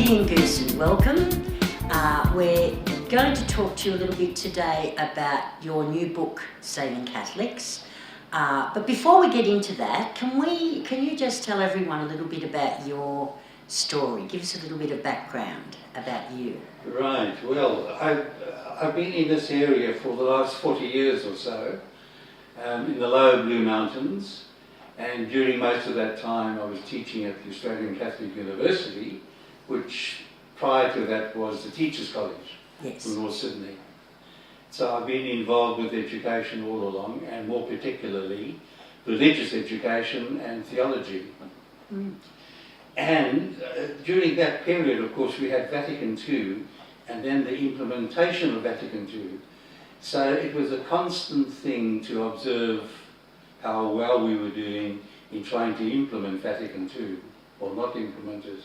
Gideon Goosen, welcome. We're going to talk to you a little bit today about your new book, Saving Catholics. But before we get into that, can you just tell everyone a little bit about your story? Give us a little bit of background about you. Right. Well, I've been in this area for the last 40 years or so, in the lower Blue Mountains, and during most of that time I was teaching at the Australian Catholic University, which prior to that was the Teachers College in North Sydney. So I've been involved with education all along, and more particularly religious education and theology. And during that period, of course, we had Vatican II and then the implementation of Vatican II. So it was a constant thing to observe how well we were doing in trying to implement Vatican II, or not implement it.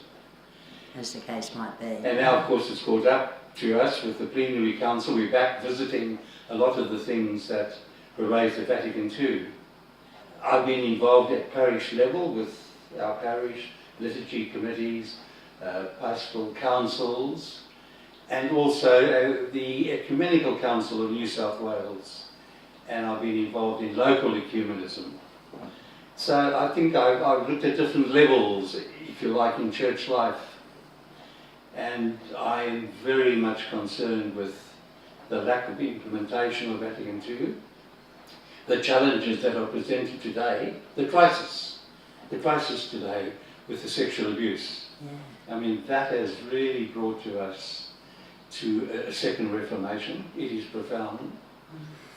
As the case might be. And now, of course, it's caught up to us with the Plenary Council. We're back visiting a lot of the things that were raised at Vatican II. I've been involved at parish level with our parish, liturgy committees, pastoral councils, and also the Ecumenical Council of New South Wales. And I've been involved in local ecumenism. So I think I've looked at different levels, if you like, in church life. And I'm very much concerned with the lack of implementation of Vatican II, the challenges that are presented today, the crisis today with the sexual abuse. I mean, that has really brought to us to a second Reformation. It is profound.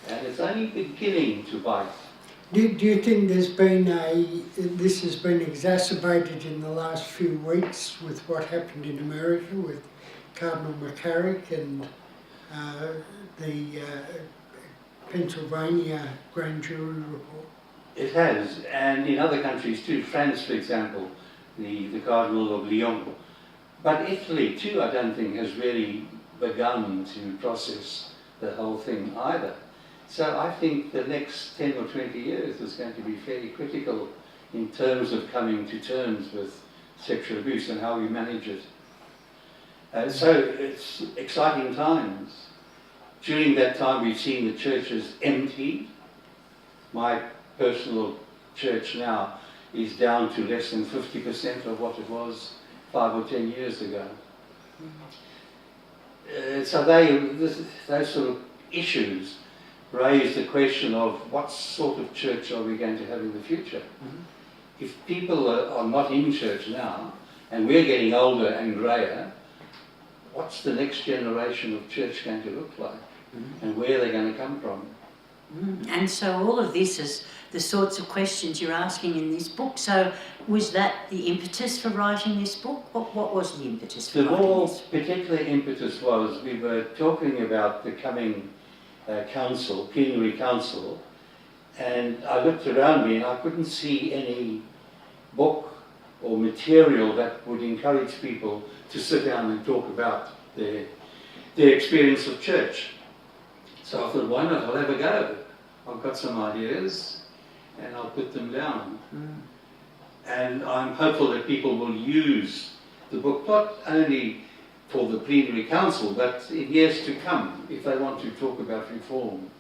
And it's only beginning to bite. Do you think this has been exacerbated in the last few weeks with what happened in America with Cardinal McCarrick and the Pennsylvania grand jury report? It has, and in other countries too. France, for example, the Cardinal of Lyon. But Italy too, I don't think, has really begun to process the whole thing either. So I think the next 10 or 20 years is going to be fairly critical in terms of coming to terms with sexual abuse and how we manage it. So it's exciting times. During that time we've seen the churches emptied. My personal church now is down to less than 50% of what it was 5 or 10 years ago. So those sort of issues raise the question of what sort of church are we going to have in the future? If people are not in church now, and we're getting older and greyer, what's the next generation of church going to look like? And where are they going to come from? And so all of this is the sorts of questions you're asking in this book. So was that the impetus for writing this book? What was the impetus for writing this? The more particular impetus was we were talking about the coming plenary council, and I looked around me and I couldn't see any book or material that would encourage people to sit down and talk about their experience of church. So I thought, why not? I'll have a go. I've got some ideas and I'll put them down. And I'm hopeful that people will use the book not only for the plenary council, but in years to come, if they want to talk about reform,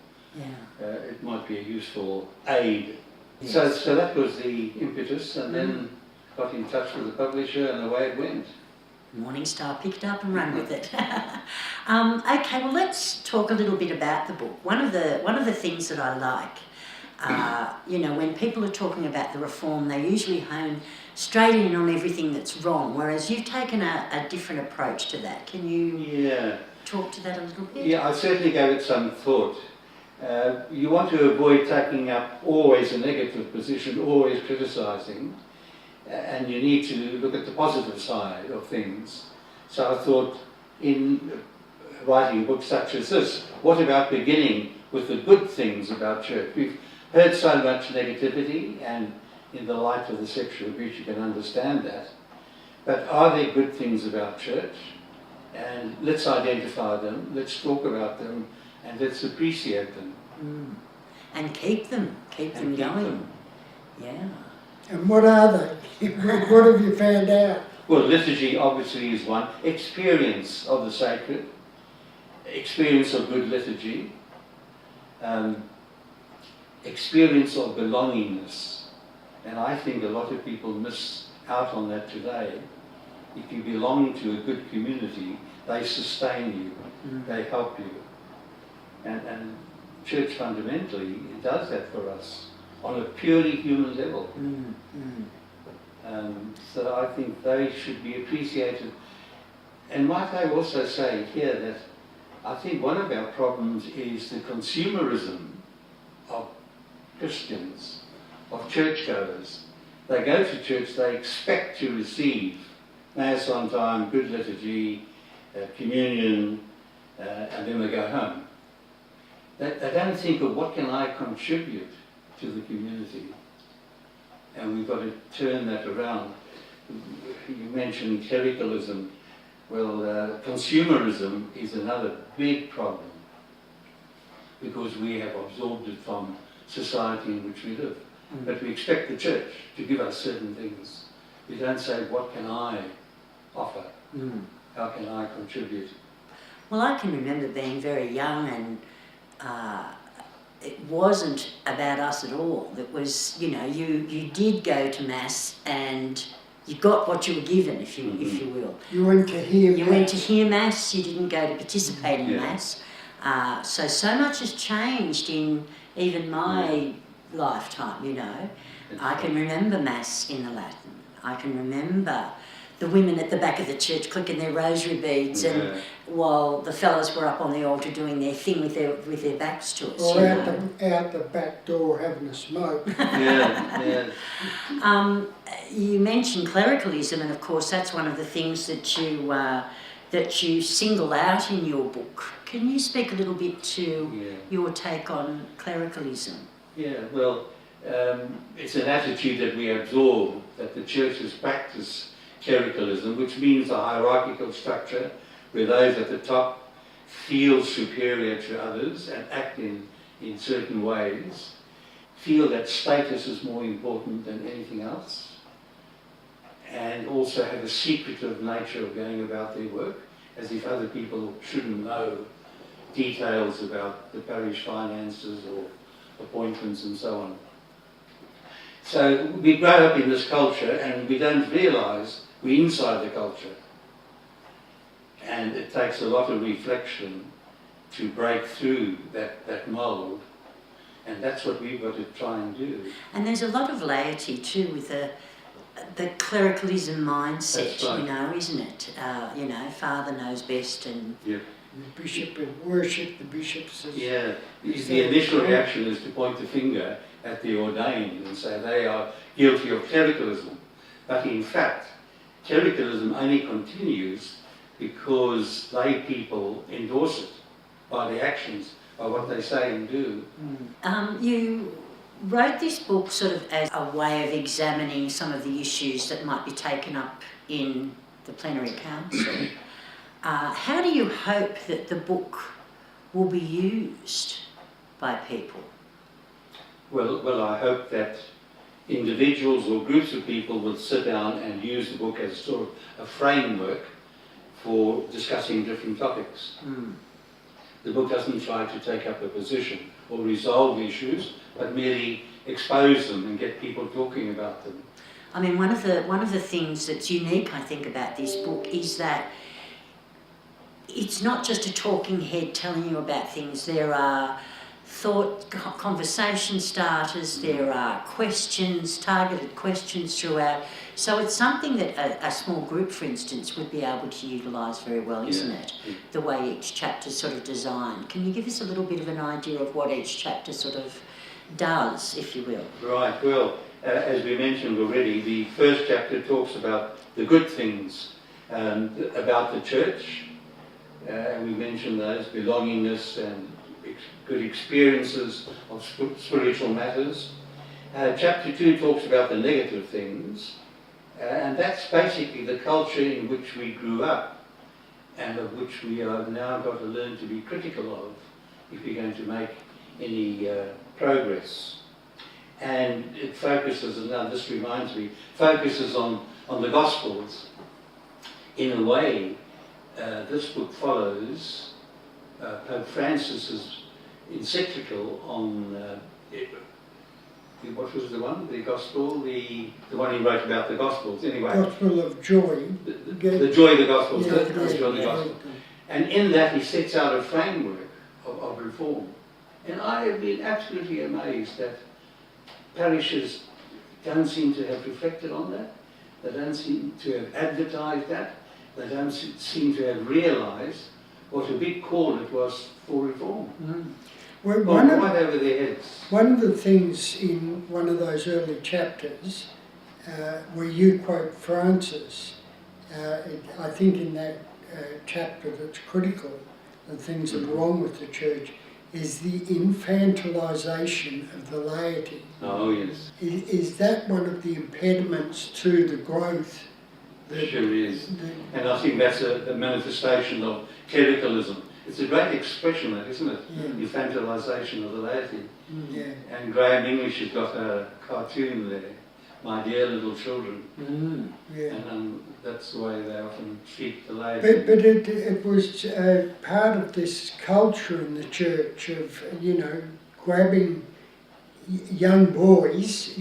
it might be a useful aid. Yes. So that was the impetus, and then got in touch with the publisher, and away it went. Morning Star picked up and ran with it. Okay, well let's talk a little bit about the book. One of the things that I like, when people are talking about the reform, they usually hone straight in on everything that's wrong, whereas you've taken a different approach to that. Can you talk to that a little bit? Yeah, I certainly gave it some thought. You want to avoid taking up always a negative position, always criticising, and you need to look at the positive side of things. So I thought, in writing a book such as this, what about beginning with the good things about church? We've heard so much negativity, and in the light of the sexual abuse you can understand that. But are there good things about church? And let's identify them, let's talk about them, and let's appreciate them. And keep them going. Yeah. And what are they? What have you found out? Well, liturgy obviously is one. Experience of the sacred, experience of good liturgy, experience of belongingness. And I think a lot of people miss out on that today. If you belong to a good community, they sustain you, they help you. And church fundamentally, it does that for us on a purely human level. So I think they should be appreciated. And might I also say here that I think one of our problems is the consumerism of Christians, of churchgoers. They go to church, they expect to receive Mass on time, good liturgy, communion, and then they go home. They don't think of what can I contribute to the community. And we've got to turn that around. You mentioned clericalism. Well, consumerism is another big problem because we have absorbed it from society in which we live. But we expect the church to give us certain things. We don't say, what can I offer? How can I contribute? Well, I can remember being very young and it wasn't about us at all. It was, you know, you did go to Mass and you got what you were given, if you will. You went to hear Mass. You went to hear Mass, you didn't go to participate in Mass. So much has changed in even my lifetime, you know. I can remember Mass in the Latin. I can remember the women at the back of the church clicking their rosary beads and while the fellows were up on the altar doing their thing with their backs to us. Or out the back door having a smoke. You mentioned clericalism, and of course that's one of the things that you single out in your book. Can you speak a little bit to your take on clericalism? Yeah, well, it's an attitude that we absorb, that the churches practice clericalism, which means a hierarchical structure where those at the top feel superior to others and act in certain ways, feel that status is more important than anything else, and also have a secretive nature of going about their work, as if other people shouldn't know details about the parish finances or appointments and so on. So we grow up in this culture and we don't realise we're inside the culture. And it takes a lot of reflection to break through that mould. And that's what we've got to try and do. And there's a lot of laity too with the clericalism mindset, Right. you know, isn't it? You know, Father knows best and... Yeah. The bishop worship the bishops. Yeah, the initial reaction is to point the finger at the ordained and say they are guilty of clericalism. But in fact, clericalism only continues because lay people endorse it by their actions, by what they say and do. You wrote this book sort of as a way of examining some of the issues that might be taken up in the plenary council. How do you hope that the book will be used by people? Well, I hope that individuals or groups of people will sit down and use the book as sort of a framework for discussing different topics. The book doesn't try to take up a position or resolve issues, but merely expose them and get people talking about them. I mean, one of the things that's unique, I think, about this book is that it's not just a talking head telling you about things. There are conversation starters, there are questions, targeted questions throughout. So it's something that a small group, for instance, would be able to utilise very well, isn't it? The way each chapter is sort of designed. Can you give us a little bit of an idea of what each chapter sort of does, if you will? Right, well, as we mentioned already, the first chapter talks about the good things about the church. And we mentioned those, belongingness and good experiences of spiritual matters. Chapter 2 talks about the negative things, and that's basically the culture in which we grew up and of which we have now got to learn to be critical of if we're going to make any progress. And it focuses, and now this reminds me, focuses on the Gospels in a way, this book follows Pope Francis's encyclical on what was the one? The Gospel, the one he wrote about the Gospels. Anyway, Gospel of Joy. the joy of the Gospel. Yeah, The joy of the Gospel. And in that he sets out a framework of reform. And I have been absolutely amazed that parishes don't seem to have reflected on that. They don't seem to have advertised that. They don't seem to have realised what a big call it was for reform. Well, Right over their heads. one of the things in one of those early chapters where you quote Francis, I think in that chapter that's critical, the things that are wrong with the church, is the infantilisation of the laity. Oh, yes. Is that one of the impediments to the growth? Sure is. And I think that's a manifestation of clericalism. It's a great expression, that, isn't it? Yeah. Infantilisation of the laity. Yeah. And Graham English has got a cartoon there, My Dear Little Children. Yeah. And that's the way they often treat the laity. But it was part of this culture in the church of, grabbing young boys,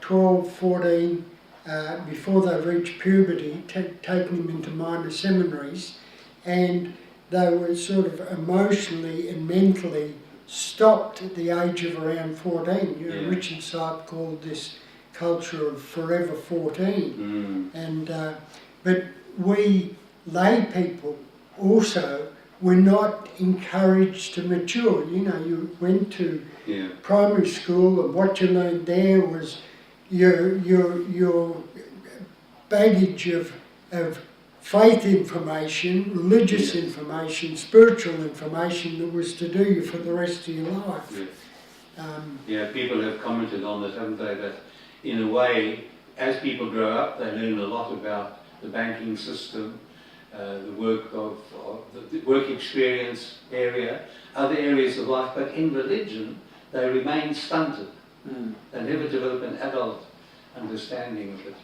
12, 14, before they reach puberty, taking them into minor seminaries, and they were sort of emotionally and mentally stopped at the age of around 14. Richard Sype called this culture of forever 14. And but we lay people also were not encouraged to mature. You went to primary school, and what you learned there was your baggage of faith information, religious information, spiritual information that was to do you for the rest of your life. People have commented on that, haven't they? That in a way, as people grow up, they learn a lot about the banking system, the work experience area, other areas of life, but in religion, they remain stunted. They never develop an adult understanding of it,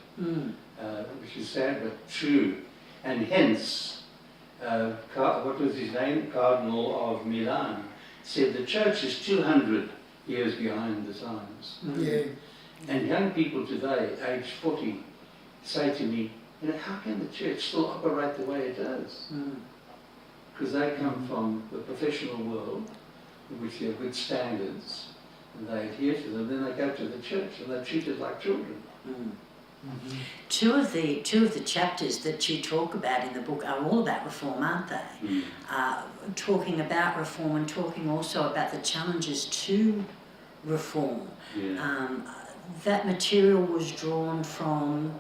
which is sad but true. And hence, what was his name? Cardinal of Milan said the church is 200 years behind the times. And young people today, age 40, say to me, how can the church still operate the way it does? Because they come from the professional world, in which there are good standards, and they adhere to them. Then they go to the church and they're treated like children. Two of the chapters that you talk about in the book are all about reform, aren't they? Talking about reform and talking also about the challenges to reform. That material was drawn from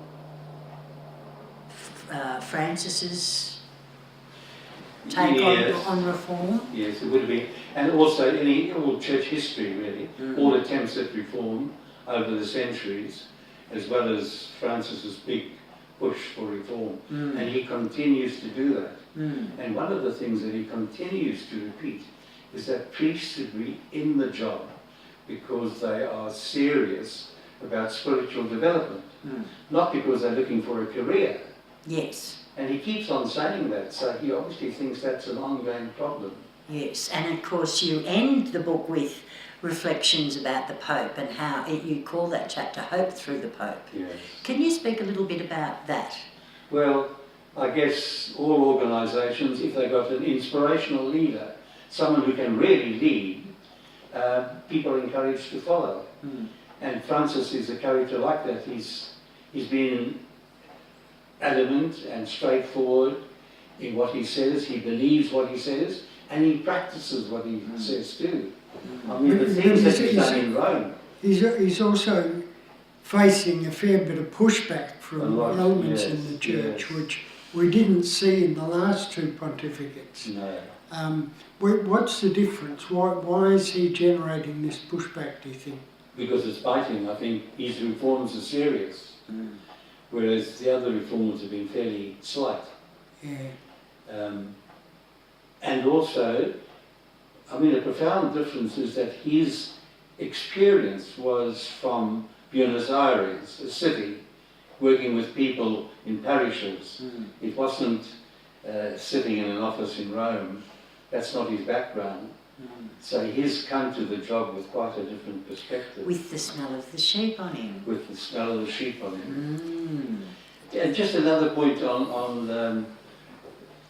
Francis's take on reform. Yes, it would have been. And also all church history, really, all attempts at reform over the centuries, as well as Francis's big push for reform. And he continues to do that. And one of the things that he continues to repeat is that priests should be in the job because they are serious about spiritual development, not because they're looking for a career. Yes. And he keeps on saying that, so he obviously thinks that's an ongoing problem. Yes, and of course you end the book with reflections about the Pope and how you call that chapter Hope Through the Pope. Yes. Can you speak a little bit about that? Well, I guess all organisations, if they've got an inspirational leader, someone who can really lead, people are encouraged to follow. And Francis is a character like that. He's been adamant and straightforward in what he says. He believes what he says, and he practices what he says too. I mean, the things that he's done in Rome. He's also facing a fair bit of pushback from elements in the church, which we didn't see in the last two pontificates. No. What's the difference? Why is he generating this pushback, do you think? Because it's biting. I think his reforms are serious, whereas the other reforms have been fairly slight. And also, I mean, a profound difference is that his experience was from Buenos Aires, a city working with people in parishes. Mm. It wasn't sitting in an office in Rome. That's not his background. Mm. So he's come to the job with quite a different perspective. With the smell of the sheep on him. With the smell of the sheep on him. Mm. And just another point on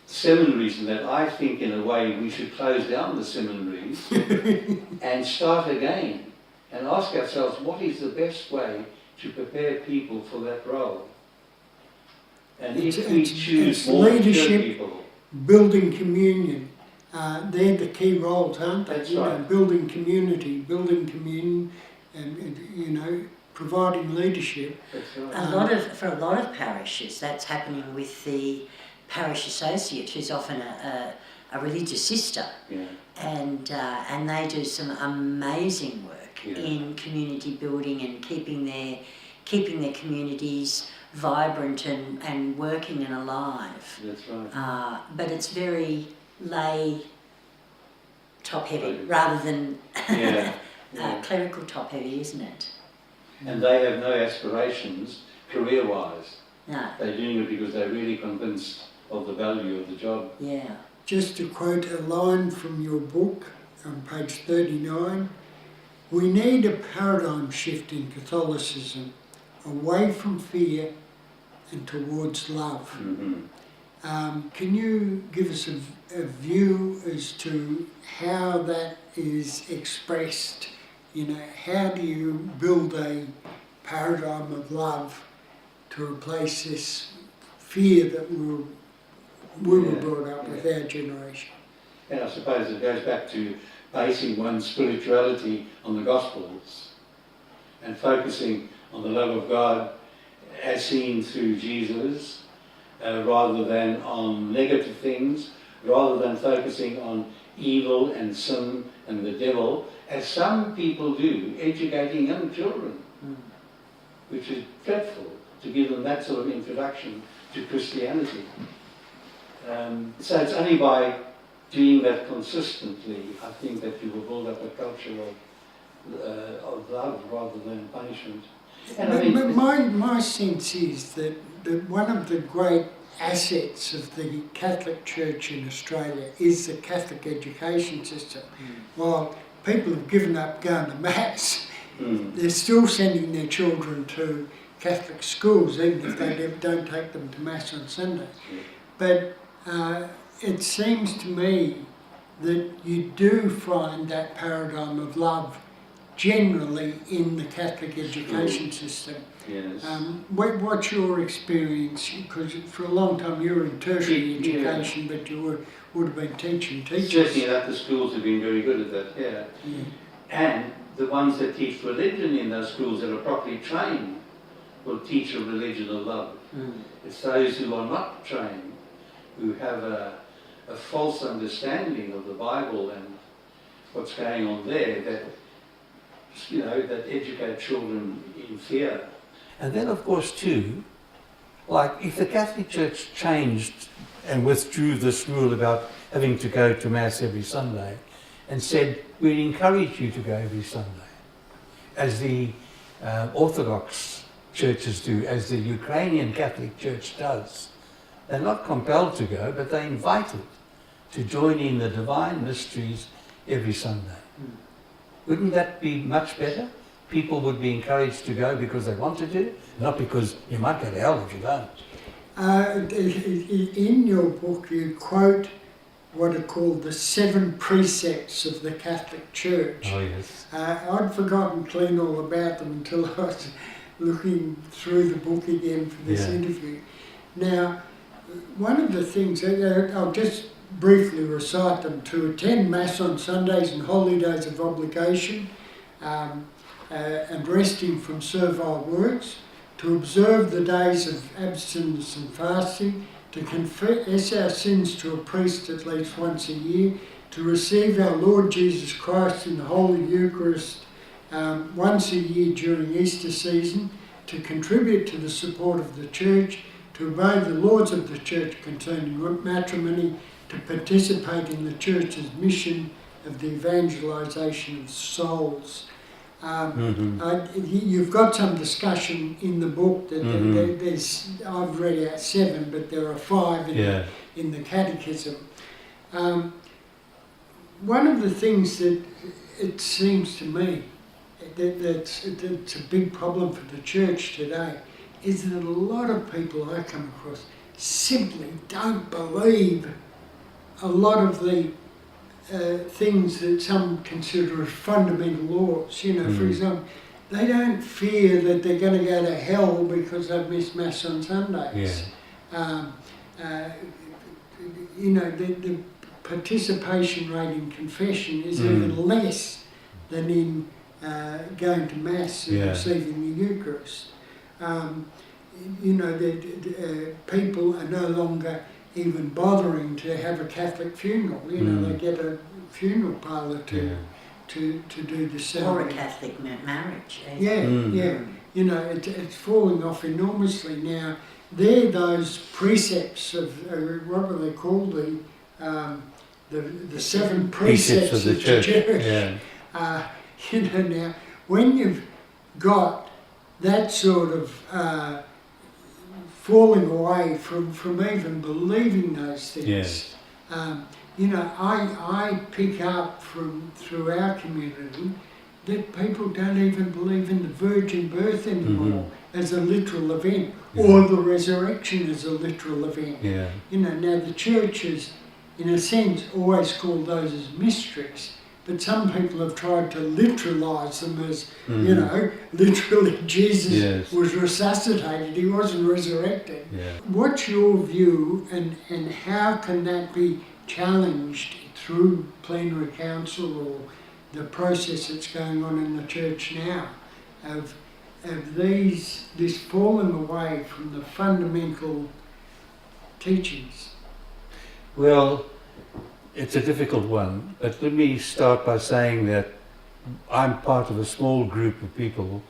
seminaries, and that I think in a way we should close down the seminaries and start again and ask ourselves what is the best way to prepare people for that role. And if we choose more mature leadership, people, building communion, they're the key roles, aren't they? That's You know, right. building communion, and you know, providing leadership. that's right. For a lot of parishes, that's happening with the parish associate, who's often a religious sister, Yeah. and they do some amazing work Yeah. in community building and keeping their communities vibrant and working and alive. That's right. But it's very lay top heavy Right. rather than Yeah. yeah. clerical top heavy, isn't it? And they have no aspirations career-wise. No. They're doing it because they're really convinced of the value of the job. Yeah. Just to quote a line from your book on page 39, we need a paradigm shift in Catholicism away from fear and towards love. Mm-hmm. Can you give us a view as to how that is expressed? You know, how do you build a paradigm of love to replace this fear that we were Yeah, brought up with our generation? And I suppose it goes back to basing one's spirituality on the Gospels and focusing on the love of God as seen through Jesus, rather than on negative things, rather than focusing on evil and sin and the devil, as some people do, educating young children, which is dreadful to give them that sort of introduction to Christianity. So it's only by doing that consistently, I think, that you will build up a culture of love rather than punishment. And I mean, my sense is that one of the great assets of the Catholic Church in Australia is the Catholic education system. While people have given up going to Mass, they're still sending their children to Catholic schools, even if they don't take them to Mass on Sunday. But it seems to me that you do find that paradigm of love generally in the Catholic education system. yes. What's your experience? Because for a long time you were in tertiary education, but you would have been teaching teachers. Certainly that the schools have been very good at that, yeah. And the ones that teach religion in those schools that are properly trained will teach a religion of love. It's those who are not trained, who have a false understanding of the Bible and what's going on there, that, you know, that educate children in fear. And then, of course, too, like if the Catholic Church changed and withdrew this rule about having to go to Mass every Sunday and said, we encourage you to go every Sunday, as the Orthodox churches do, as the Ukrainian Catholic Church does. They're not compelled to go, but they're invited to join in the divine mysteries every Sunday. Wouldn't that be much better? People would be encouraged to go because they want to do it, not because you might go to hell if you don't. In your book you quote what are called the 7 precepts of the Catholic Church. Oh, yes. I'd forgotten clean all about them until I was looking through the book again for this interview. Now, one of the things, I'll just briefly recite them: to attend Mass on Sundays and holy days of obligation, and resting from servile works, to observe the days of abstinence and fasting, to confess our sins to a priest at least once a year, to receive our Lord Jesus Christ in the Holy Eucharist once a year during Easter season, to contribute to the support of the Church, to obey the laws of the Church concerning matrimony, to participate in the Church's mission of the evangelisation of souls. You've got some discussion in the book that there's, I've read out 7, but there are 5 in the Catechism. One of the things that it seems to me that's a big problem for the church today is that a lot of people I come across simply don't believe a lot of the things that some consider as fundamental laws. You know, for example, they don't fear that they're going to go to hell because they've missed Mass on Sundays. You know, the participation rate in confession is even less than in going to Mass and receiving the Eucharist. You know, people are no longer even bothering to have a Catholic funeral. You know, they get a funeral parlour to do the ceremony. Or a Catholic marriage. Yeah. You know, it's falling off enormously now. They're those precepts of what were they called? The 7 precepts of the church. You know, now when you've got that sort of falling away from even believing those things. You know, I pick up through our community that people don't even believe in the virgin birth anymore as a literal event, or the resurrection as a literal event. You know, now the church has, in a sense, always called those as mysteries. But some people have tried to literalise them as, you know, literally Jesus was resuscitated, he wasn't resurrected. What's your view, and how can that be challenged through plenary council or the process that's going on in the church now of this falling away from the fundamental teachings? Well, it's a difficult one, but let me start by saying that I'm part of a small group of people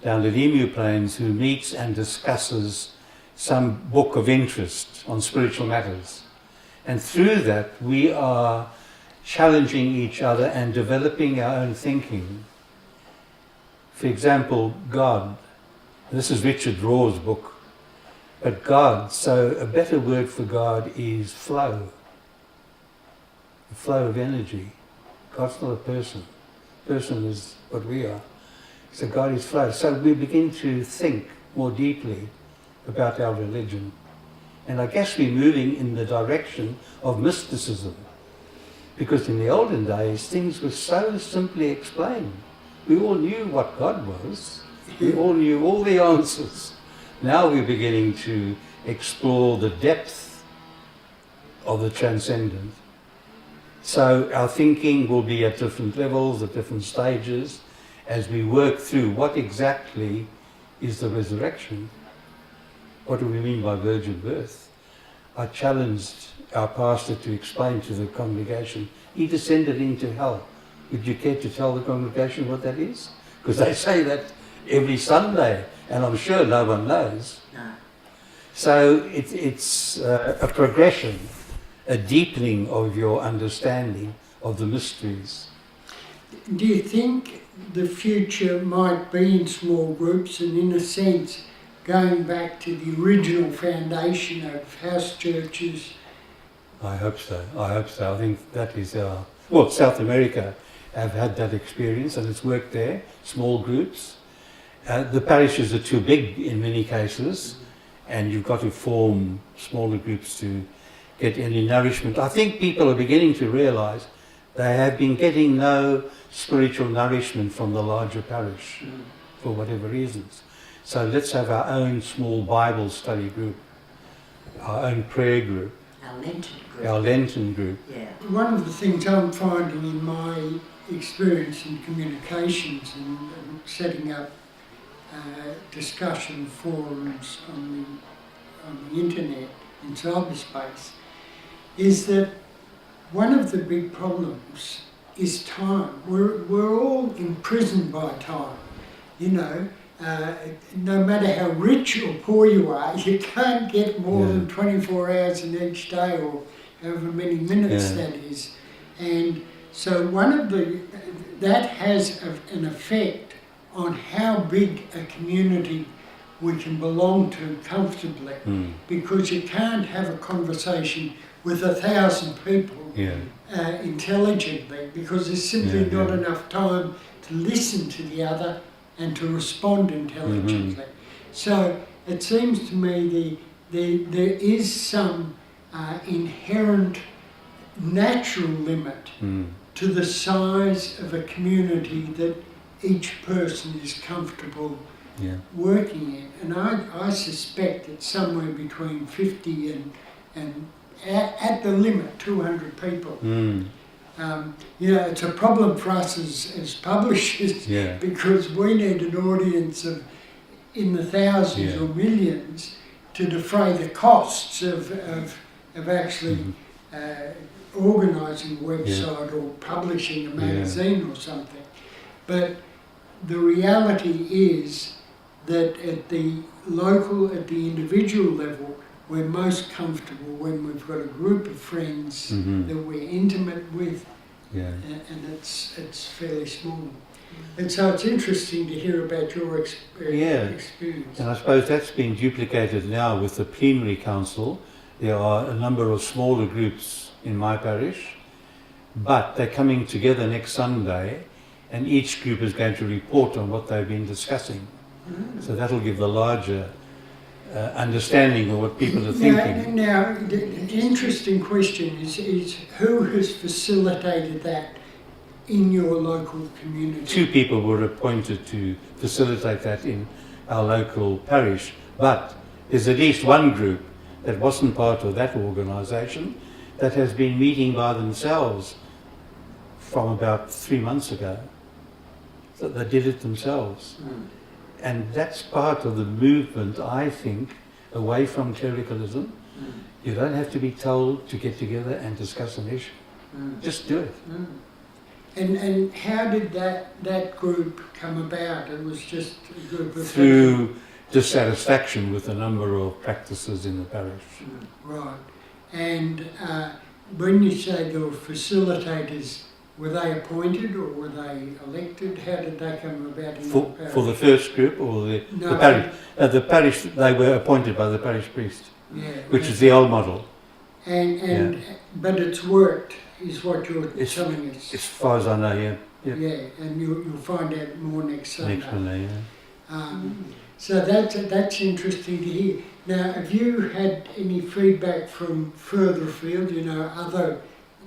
down at Emu Plains who meets and discusses some book of interest on spiritual matters. And through that, we are challenging each other and developing our own thinking. For example, God. This is Richard Raw's book. But God, so a better word for God is flow. The flow of energy. God's not a person. Person is what we are. So God is flow. So we begin to think more deeply about our religion. And I guess we're moving in the direction of mysticism. Because in the olden days, things were so simply explained. We all knew what God was. We all knew all the answers. Now we're beginning to explore the depth of the transcendent. So our thinking will be at different levels, at different stages, as we work through what exactly is the resurrection. What do we mean by virgin birth? I challenged our pastor to explain to the congregation, he descended into hell. Would you care to tell the congregation what that is? Because they say that every Sunday, and I'm sure no one knows. No. So it's a progression, a deepening of your understanding of the mysteries. Do you think the future might be in small groups, and in a sense going back to the original foundation of house churches? I hope so. I think that is our... Well, South America have had that experience and it's worked there, small groups. The parishes are too big in many cases, and you've got to form smaller groups to get any nourishment. I think people are beginning to realise they have been getting no spiritual nourishment from the larger parish for whatever reasons. So let's have our own small Bible study group, our own prayer group, Our Lenten group. Yeah. One of the things I'm finding in my experience in communications and setting up discussion forums on the internet in cyberspace is that one of the big problems is time. We're all imprisoned by time, you know. No matter how rich or poor you are, you can't get more than 24 hours in each day, or however many minutes that is. And so one of that has an effect on how big a community we can belong to comfortably, because you can't have a conversation with 1,000 people intelligently, because there's simply not enough time to listen to the other and to respond intelligently. So it seems to me there is some inherent natural limit to the size of a community that each person is comfortable working in. And I suspect it's somewhere between 50 and at the limit 200 people. It's a problem for us as publishers because we need an audience of in the thousands or millions to defray the costs of actually organising a website or publishing a magazine or something. But the reality is that at the local, at the individual level, we're most comfortable when we've got a group of friends that we're intimate with, and it's fairly small. And so it's interesting to hear about your experience. And I suppose that's been duplicated now with the plenary council. There are a number of smaller groups in my parish, but they're coming together next Sunday, and each group is going to report on what they've been discussing. So that'll give the larger understanding of what people are thinking. Now, the interesting question is who has facilitated that in your local community? 2 people were appointed to facilitate that in our local parish, but there's at least one group that wasn't part of that organisation that has been meeting by themselves from about 3 months ago. So they did it themselves. And that's part of the movement, I think, away from clericalism. You don't have to be told to get together and discuss an issue. Just do it. And how did that group come about? It was just a group of through dissatisfaction with a number of practices in the parish. Right. And when you say there were facilitators, were they appointed or were they elected? How did they come about in the parish? For the first group or the parish? The parish, they were appointed by the parish priest, which is the old model. But it's worked, is what you're telling us. As far as I know, Yeah, and you'll find out more next Sunday. Next Sunday, So that's interesting to hear. Now, have you had any feedback from further afield, other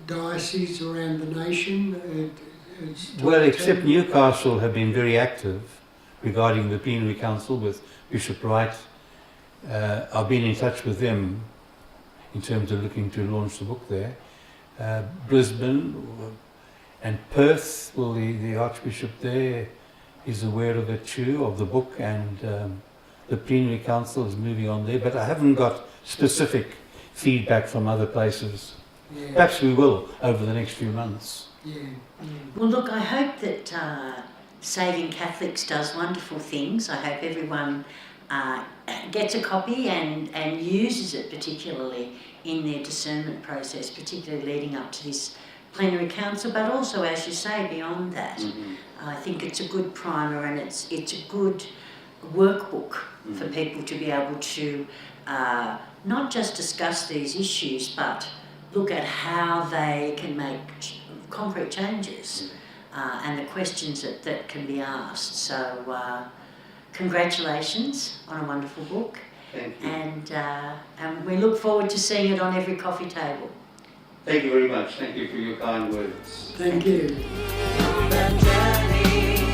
dioceses around the nation? Well, except Newcastle have been very active regarding the plenary council with Bishop Wright. I've been in touch with them in terms of looking to launch the book there. Brisbane and Perth, well, the Archbishop there is aware of it too, of the book, and the plenary council is moving on there, but I haven't got specific feedback from other places. Perhaps we will over the next few months. Well, look, I hope that Saving Catholics does wonderful things. I hope everyone gets a copy and uses it particularly in their discernment process, particularly leading up to this plenary council, but also, as you say, beyond that. I think it's a good primer, and it's a good workbook for people to be able to not just discuss these issues, but look at how they can make concrete changes and the questions that can be asked. So congratulations on a wonderful book. Thank you. And we look forward to seeing it on every coffee table. Thank you very much. Thank you for your kind words. Thank you. That journey.